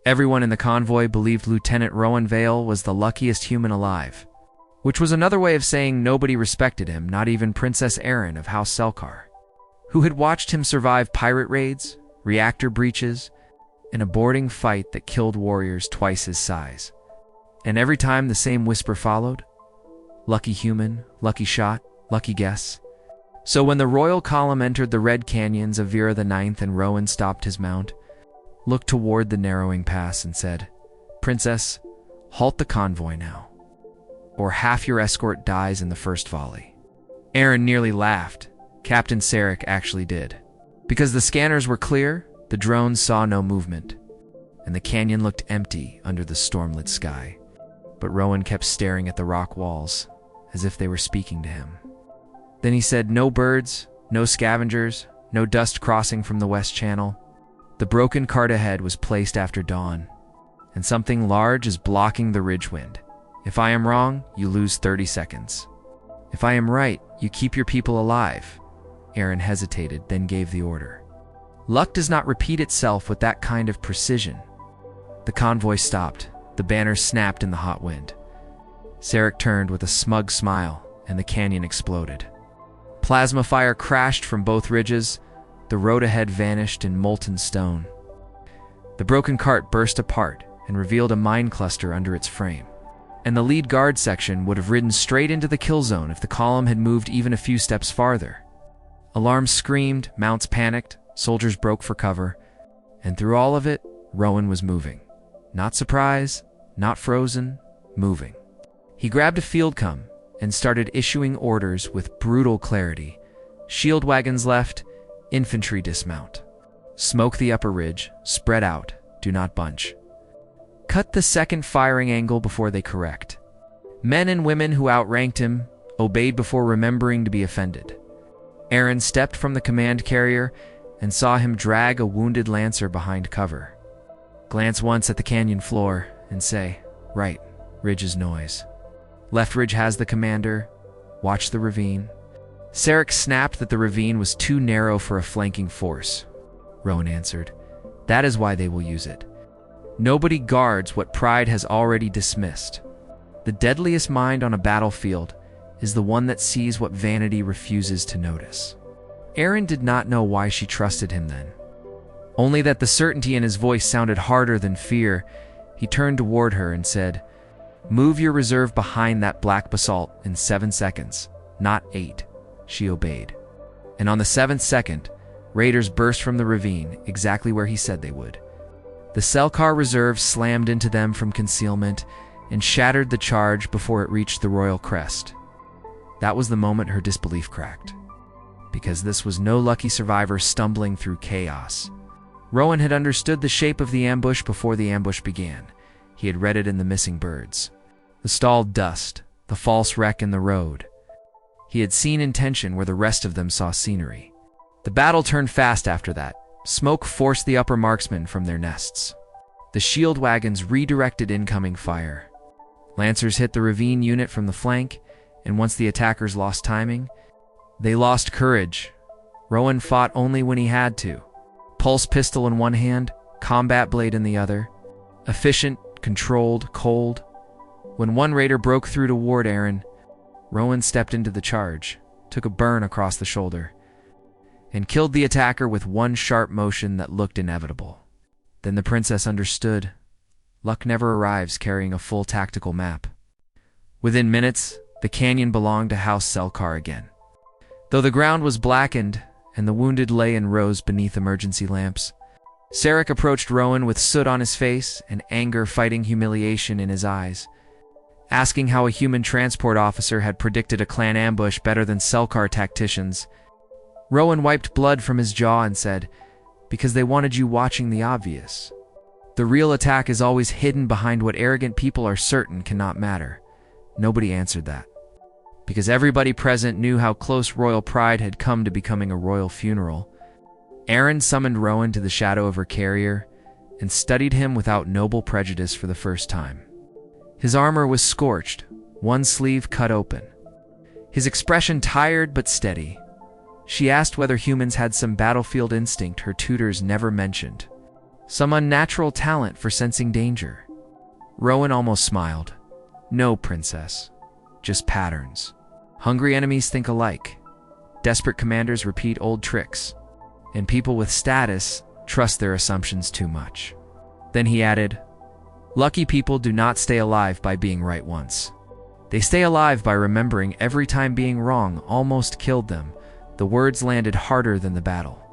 Everyone in the convoy believed Lieutenant Rowan Vale was the luckiest human alive, which was another way of saying nobody respected him, not even Princess Aeryn of House Selkar, who had watched him survive pirate raids, reactor breaches, and a boarding fight that killed warriors twice his size. And every time the same whisper followed: lucky human, lucky shot, lucky guess. So when the royal column entered the red canyons of Vera the Ninth and Rowan stopped his mount, looked toward the narrowing pass and said, "Princess, halt the convoy now, or half your escort dies in the first volley." Aeryn nearly laughed. Captain Sarek actually did. Because the scanners were clear, the drones saw no movement, and the canyon looked empty under the stormlit sky. But Rowan kept staring at the rock walls, as if they were speaking to him. Then he said, "No birds, no scavengers, no dust crossing from the West Channel." The broken cart ahead was placed after dawn, and something large is blocking the ridge wind. If I am wrong, you lose 30 seconds. If I am right, you keep your people alive. Aeryn hesitated, then gave the order. Luck does not repeat itself with that kind of precision. The convoy stopped. The banners snapped in the hot wind. Sarek turned with a smug smile, and the canyon exploded. Plasma fire crashed from both ridges. The road ahead vanished in molten stone. The broken cart burst apart and revealed a mine cluster under its frame. And the lead guard section would have ridden straight into the kill zone if the column had moved even a few steps farther. Alarms screamed, mounts panicked, soldiers broke for cover, and through all of it, Rowan was moving. Not surprised, not frozen, moving. He grabbed a field cum and started issuing orders with brutal clarity. Shield wagons left, infantry dismount. Smoke the upper ridge, spread out, do not bunch. Cut the second firing angle before they correct. Men and women who outranked him obeyed before remembering to be offended. Aeryn stepped from the command carrier and saw him drag a wounded lancer behind cover. Glance once at the canyon floor and say, "Right, ridge is noise. Left ridge has the commander. Watch the ravine." Sarek snapped that the ravine was too narrow for a flanking force. Rowan answered, "That is why they will use it. Nobody guards what pride has already dismissed. The deadliest mind on a battlefield is the one that sees what vanity refuses to notice." Aeryn did not know why she trusted him then. Only that the certainty in his voice sounded harder than fear. He turned toward her and said, "Move your reserve behind that black basalt in 7 seconds, not 8. She obeyed. And on the 7th second, raiders burst from the ravine, exactly where he said they would. The Selkar reserve slammed into them from concealment and shattered the charge before it reached the royal crest. That was the moment her disbelief cracked, because this was no lucky survivor stumbling through chaos. Rowan had understood the shape of the ambush before the ambush began. He had read it in the missing birds, the stalled dust, the false wreck in the road. He had seen intention where the rest of them saw scenery. The battle turned fast after that. Smoke forced the upper marksmen from their nests. The shield wagons redirected incoming fire. Lancers hit the ravine unit from the flank, and once the attackers lost timing, they lost courage. Rowan fought only when he had to. Pulse pistol in one hand, combat blade in the other. Efficient, controlled, cold. When one raider broke through toward Aeryn, Rowan stepped into the charge, took a burn across the shoulder, and killed the attacker with one sharp motion that looked inevitable. Then the princess understood. Luck never arrives carrying a full tactical map. Within minutes, the canyon belonged to House Selkar again. Though the ground was blackened and the wounded lay in rows beneath emergency lamps, Sarek approached Rowan with soot on his face and anger fighting humiliation in his eyes, asking how a human transport officer had predicted a clan ambush better than Selkar tacticians. Rowan wiped blood from his jaw and said, "Because they wanted you watching the obvious. The real attack is always hidden behind what arrogant people are certain cannot matter." Nobody answered that, because everybody present knew how close royal pride had come to becoming a royal funeral. Aeryn summoned Rowan to the shadow of her carrier and studied him without noble prejudice for the first time. His armor was scorched, one sleeve cut open. His expression tired but steady. She asked whether humans had some battlefield instinct her tutors never mentioned. Some unnatural talent for sensing danger. Rowan almost smiled. No, princess. Just patterns. Hungry enemies think alike. Desperate commanders repeat old tricks. And people with status trust their assumptions too much. Then he added, lucky people do not stay alive by being right once. They stay alive by remembering every time being wrong almost killed them. The words landed harder than the battle.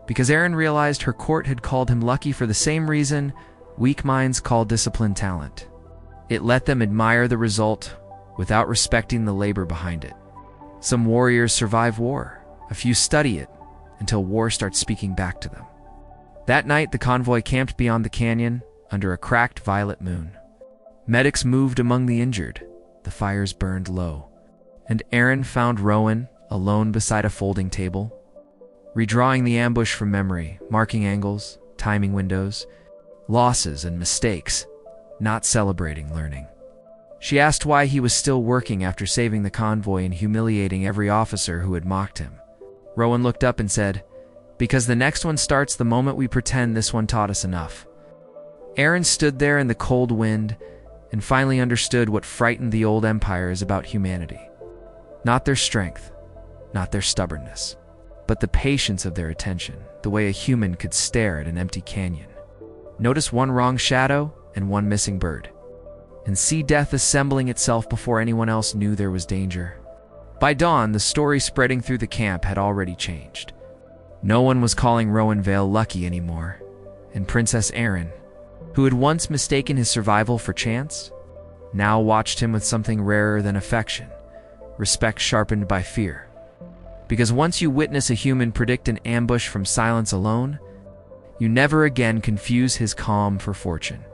Because Aeryn realized her court had called him lucky for the same reason weak minds call discipline talent. It let them admire the result without respecting the labor behind it. Some warriors survive war. A few study it until war starts speaking back to them. That night, the convoy camped beyond the canyon under a cracked violet moon. Medics moved among the injured. The fires burned low. And Aeryn found Rowan alone beside a folding table, redrawing the ambush from memory, marking angles, timing windows, losses and mistakes, not celebrating learning. She asked why he was still working after saving the convoy and humiliating every officer who had mocked him. Rowan looked up and said, because the next one starts the moment we pretend this one taught us enough. Aeryn stood there in the cold wind and finally understood what frightened the old empires about humanity. Not their strength, not their stubbornness, but the patience of their attention, the way a human could stare at an empty canyon, notice one wrong shadow and one missing bird, and see death assembling itself before anyone else knew there was danger. By dawn, the story spreading through the camp had already changed. No one was calling Rowan Vale lucky anymore, and Princess Aeryn, who had once mistaken his survival for chance, now watched him with something rarer than affection, respect sharpened by fear. Because once you witness a human predict an ambush from silence alone, you never again confuse his calm for fortune.